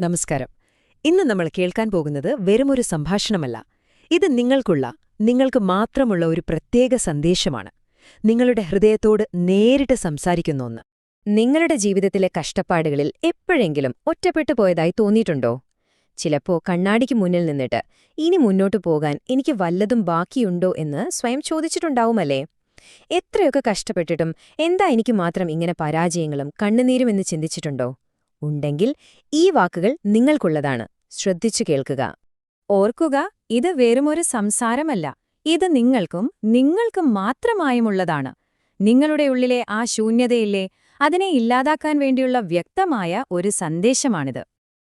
നമസ്കാരം. ഇന്ന് നമ്മൾ കേൾക്കാൻ പോകുന്നത് വെറുമൊരു സംഭാഷണമല്ല. ഇത് നിങ്ങൾക്ക് മാത്രമുള്ള ഒരു പ്രത്യേക സന്ദേശമാണ്. നിങ്ങളുടെ ഹൃദയത്തോട് നേരിട്ട് സംസാരിക്കുന്ന ഒന്ന്. നിങ്ങളുടെ ജീവിതത്തിലെ കഷ്ടപ്പാടുകളിൽ എപ്പോഴെങ്കിലും ഒറ്റപ്പെട്ടു പോയതായി തോന്നിയിട്ടുണ്ടോ? ചിലപ്പോ കണ്ണാടിക്ക് മുന്നിൽ നിന്നിട്ട് ഇനി മുന്നോട്ടു പോകാൻ എനിക്ക് വല്ലതും ബാക്കിയുണ്ടോ എന്ന് സ്വയം ചോദിച്ചിട്ടുണ്ടാവുമല്ലേ? എത്രയൊക്കെ കഷ്ടപ്പെട്ടിട്ടും എന്താ എനിക്ക് മാത്രം ഇങ്ങനെ പരാജയങ്ങളും കണ്ണുനീരുമെന്ന് ചിന്തിച്ചിട്ടുണ്ടോ? ഉണ്ടെങ്കിൽ ഈ വാക്കുകൾ നിങ്ങൾക്കുള്ളതാണ്. ശ്രദ്ധിച്ചു കേൾക്കുക. ഓർക്കുക, ഇത് വെറുമൊരു സംസാരമല്ല. ഇത് നിങ്ങൾക്കും മാത്രമായുമുള്ളതാണ്. നിങ്ങളുടെ ഉള്ളിലെ ആ ശൂന്യതയില്ലേ, അതിനെ ഇല്ലാതാക്കാൻ വേണ്ടിയുള്ള വ്യക്തമായ ഒരു സന്ദേശമാണിത്.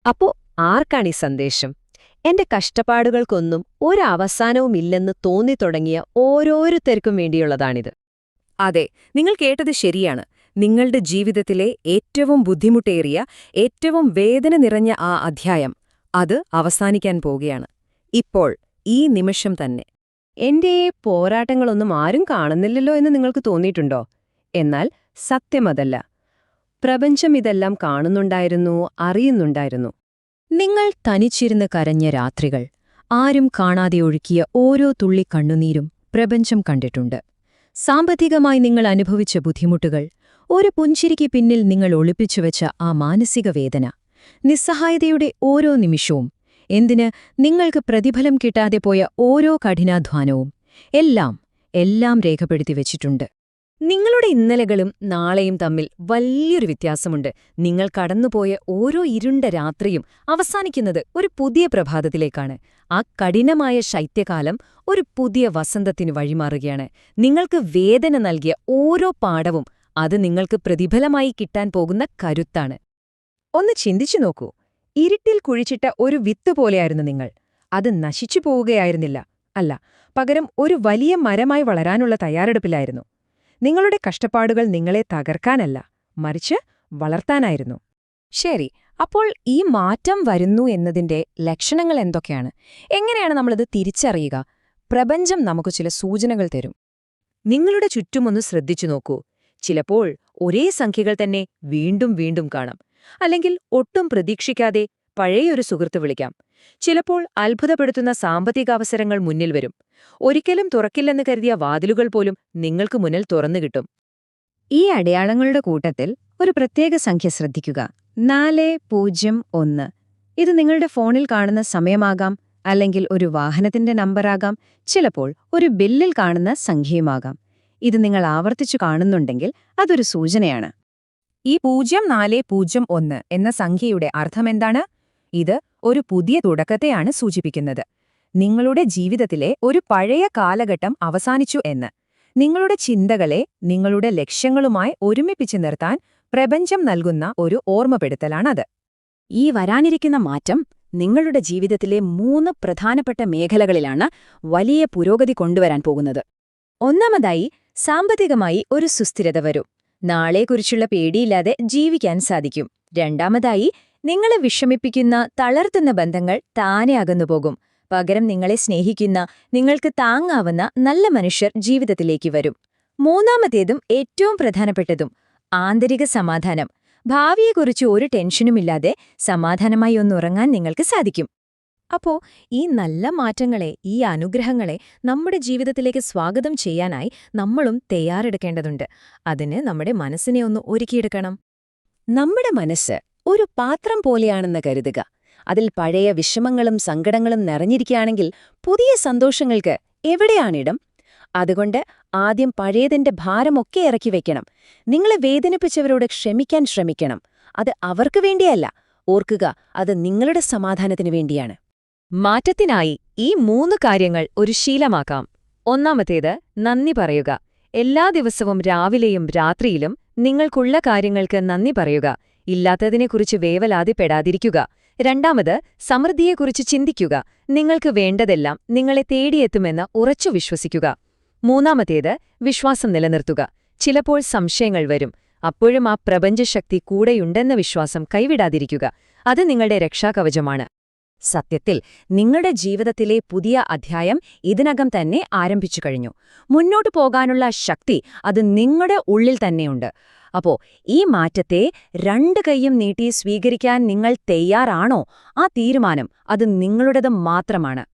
അപ്പോ ആർക്കാണീ സന്ദേശം? എന്റെ കഷ്ടപ്പാടുകൾക്കൊന്നും ഒരവസാനവുമില്ലെന്ന് തോന്നിത്തുടങ്ങിയ ഓരോരുത്തർക്കും വേണ്ടിയുള്ളതാണിത്. അതെ, നിങ്ങൾ കേട്ടത് ശരിയാണ്. നിങ്ങളുടെ ജീവിതത്തിലെ ഏറ്റവും ബുദ്ധിമുട്ടേറിയ, ഏറ്റവും വേദന നിറഞ്ഞ ആ അധ്യായം, അത് അവസാനിക്കാൻ പോകുകയാണ്. ഇപ്പോൾ, ഈ നിമിഷം തന്നെ. എന്റെ പോരാട്ടങ്ങളൊന്നും ആരും കാണുന്നില്ലല്ലോ എന്ന് നിങ്ങൾക്ക് തോന്നിയിട്ടുണ്ടോ? എന്നാൽ സത്യമതല്ല. പ്രപഞ്ചം ഇതെല്ലാം കാണുന്നുണ്ടായിരുന്നു, അറിയുന്നുണ്ടായിരുന്നു. നിങ്ങൾ തനിച്ചിരുന്ന് കരഞ്ഞ രാത്രികൾ, ആരും കാണാതെ ഒഴുക്കിയ ഓരോ തുള്ളി കണ്ണുനീരും പ്രപഞ്ചം കണ്ടിട്ടുണ്ട്. സാമ്പത്തികമായി നിങ്ങൾ അനുഭവിച്ച ബുദ്ധിമുട്ടുകൾ, ഒരു പുഞ്ചിരിക്ക് പിന്നിൽ നിങ്ങൾ ഒളിപ്പിച്ചുവെച്ച ആ മാനസിക വേദന, നിസ്സഹായതയുടെ ഓരോ നിമിഷവും, നിങ്ങൾക്ക് പ്രതിഫലം കിട്ടാതെ പോയ ഓരോ കഠിനാധ്വാനവും, എല്ലാം രേഖപ്പെടുത്തി വച്ചിട്ടുണ്ട്. നിങ്ങളുടെ ഇന്നലകളും നാളെയും തമ്മിൽ വലിയൊരു വ്യത്യാസമുണ്ട്. നിങ്ങൾ കടന്നുപോയ ഓരോ ഇരുണ്ട രാത്രിയും അവസാനിക്കുന്നത് ഒരു പുതിയ പ്രഭാതത്തിലേക്കാണ്. ആ കഠിനമായ ശൈത്യകാലം ഒരു പുതിയ വസന്തത്തിനു വഴിമാറുകയാണ്. നിങ്ങൾക്ക് വേദന നൽകിയ ഓരോ പാഠവും അത് നിങ്ങൾക്ക് പ്രതിഫലമായി കിട്ടാൻ പോകുന്ന കരുത്താണ്. ഒന്ന് ചിന്തിച്ചു നോക്കൂ. ഇരുട്ടിൽ കുഴിച്ചിട്ട ഒരു വിത്ത് പോലെയായിരുന്നു നിങ്ങൾ. അത് നശിച്ചു പോവുകയായിരുന്നില്ല. അല്ല, പകരം ഒരു വലിയ മരമായി വളരാനുള്ള തയ്യാറെടുപ്പിലായിരുന്നു. നിങ്ങളുടെ കഷ്ടപ്പാടുകൾ നിങ്ങളെ തകർക്കാനല്ല, മറിച്ച് വളർത്താനായിരുന്നു. ശരി, അപ്പോൾ ഈ മാറ്റം വരുന്നു എന്നതിന്റെ ലക്ഷണങ്ങൾ എന്തൊക്കെയാണ്? എങ്ങനെയാണ് നമ്മളിത് തിരിച്ചറിയുക? പ്രപഞ്ചം നമുക്ക് ചില സൂചനകൾ തരും. നിങ്ങളുടെ ചുറ്റുമൊന്ന് ശ്രദ്ധിച്ചു നോക്കൂ. ചിലപ്പോൾ ഒരേ സംഖ്യകൾ തന്നെ വീണ്ടും വീണ്ടും കാണാം. അല്ലെങ്കിൽ ഒട്ടും പ്രതീക്ഷിക്കാതെ പഴയൊരു സുഹൃത്ത് വിളിക്കാം. ചിലപ്പോൾ അത്ഭുതപ്പെടുത്തുന്ന സാമ്പത്തികാവസരങ്ങൾ മുന്നിൽ വരും. ഒരിക്കലും തുറക്കില്ലെന്ന് കരുതിയ വാതിലുകൾ പോലും നിങ്ങൾക്ക് മുന്നിൽ തുറന്നുകിട്ടും. ഈ അടയാളങ്ങളുടെ കൂട്ടത്തിൽ ഒരു പ്രത്യേക സംഖ്യ ശ്രദ്ധിക്കുക. 401. ഇത് നിങ്ങളുടെ ഫോണിൽ കാണുന്ന സമയമാകാം, അല്ലെങ്കിൽ ഒരു വാഹനത്തിന്റെ നമ്പറാകാം, ചിലപ്പോൾ ഒരു ബില്ലിൽ കാണുന്ന സംഖ്യയുമാകാം. ഇത് നിങ്ങൾ ആവർത്തിച്ചു കാണുന്നുണ്ടെങ്കിൽ അതൊരു സൂചനയാണ്. ഈ 0401 എന്ന സംഖ്യയുടെ അർത്ഥമെന്താണ്? ഇത് ഒരു പുതിയ തുടക്കത്തെയാണ് സൂചിപ്പിക്കുന്നത്. നിങ്ങളുടെ ജീവിതത്തിലെ ഒരു പഴയ കാലഘട്ടം അവസാനിച്ചു എന്ന്. നിങ്ങളുടെ ചിന്തകളെ നിങ്ങളുടെ ലക്ഷ്യങ്ങളുമായി ഒരുമിപ്പിച്ചു നിർത്താൻ പ്രപഞ്ചം നൽകുന്ന ഒരു ഓർമ്മപ്പെടുത്തലാണത്. ഈ വരാനിരിക്കുന്ന മാറ്റം നിങ്ങളുടെ ജീവിതത്തിലെ 3 പ്രധാനപ്പെട്ട മേഖലകളിലാണ് വലിയ പുരോഗതി കൊണ്ടുവരാൻ പോകുന്നത്. ഒന്നാമതായി, സാമ്പത്തികമായി ഒരു സുസ്ഥിരത വരും. നാളെക്കുറിച്ചുള്ള പേടിയില്ലാതെ ജീവിക്കാൻ സാധിക്കും. രണ്ടാമതായി, നിങ്ങളെ വിഷമിപ്പിക്കുന്ന, തളർത്തുന്ന ബന്ധങ്ങൾ താനെ അകന്നുപോകും. പകരം നിങ്ങളെ സ്നേഹിക്കുന്ന, നിങ്ങൾക്ക് താങ്ങാവുന്ന നല്ല മനുഷ്യർ ജീവിതത്തിലേക്ക് വരും. മൂന്നാമത്തേതും ഏറ്റവും പ്രധാനപ്പെട്ടതും, ആന്തരിക സമാധാനം. ഭാവിയെക്കുറിച്ച് ഒരു ടെൻഷനുമില്ലാതെ സമാധാനമായി ഒന്നുറങ്ങാൻ നിങ്ങൾക്ക് സാധിക്കും. അപ്പോ ഈ നല്ല മാറ്റങ്ങളെ, ഈ അനുഗ്രഹങ്ങളെ നമ്മുടെ ജീവിതത്തിലേക്ക് സ്വാഗതം ചെയ്യാനായി നമ്മളും തയ്യാറെടുക്കേണ്ടതുണ്ട്. അതിന് നമ്മുടെ മനസ്സിനെ ഒന്ന് ഒരുക്കിയെടുക്കണം. നമ്മുടെ മനസ്സ് ഒരു പാത്രം പോലെയാണെന്ന് കരുതുക. അതിൽ പഴയ വിഷമങ്ങളും സങ്കടങ്ങളും നിറഞ്ഞിരിക്കുകയാണെങ്കിൽ പുതിയ സന്തോഷങ്ങൾക്ക് എവിടെയാണിടം? അതുകൊണ്ട് ആദ്യം പഴയതിന്റെ ഭാരമൊക്കെ ഇറക്കി വെക്കണം. നിങ്ങളെ വേദനിപ്പിച്ചവരോട് ക്ഷമിക്കാൻ ശ്രമിക്കണം. അത് അവർക്ക് വേണ്ടിയല്ല, ഓർക്കുക, അത് നിങ്ങളുടെ സമാധാനത്തിനു വേണ്ടിയാണ്. മാറ്റത്തിനായി ഈ 3 കാര്യങ്ങൾ ഒരു ശീലമാക്കാം. ഒന്നാമത്തേത്, നന്ദി പറയുക. എല്ലാ ദിവസവും രാവിലെയും രാത്രിയിലും നിങ്ങൾക്കുള്ള കാര്യങ്ങൾക്ക് നന്ദി പറയുക. ഇല്ലാത്തതിനെക്കുറിച്ച് വേവലാതിപ്പെടാതിരിക്കുക. രണ്ടാമത്, സമൃദ്ധിയെക്കുറിച്ച് ചിന്തിക്കുക. നിങ്ങൾക്ക് വേണ്ടതെല്ലാം നിങ്ങളെ തേടിയെത്തുമെന്ന് ഉറച്ചു വിശ്വസിക്കുക. മൂന്നാമത്തേത്, വിശ്വാസം നിലനിർത്തുക. ചിലപ്പോൾ സംശയങ്ങൾ വരും. അപ്പോഴും ആ പ്രപഞ്ചശക്തി കൂടെയുണ്ടെന്ന വിശ്വാസം കൈവിടാതിരിക്കുക. അത് നിങ്ങളുടെ രക്ഷാകവചമാണ്. സത്യത്തിൽ നിങ്ങളുടെ ജീവിതത്തിലെ പുതിയ അധ്യായം ഇതിനകം തന്നെ ആരംഭിച്ചു കഴിഞ്ഞു. മുന്നോട്ടു പോകാനുള്ള ശക്തി അത് നിങ്ങളുടെ ഉള്ളിൽ തന്നെയുണ്ട്. അപ്പോ ഈ മാറ്റത്തെ രണ്ട് കൈയും നീട്ടി സ്വീകരിക്കാൻ നിങ്ങൾ തയ്യാറാണോ? ആ തീരുമാനം അത് നിങ്ങളുടേത് മാത്രമാണ്.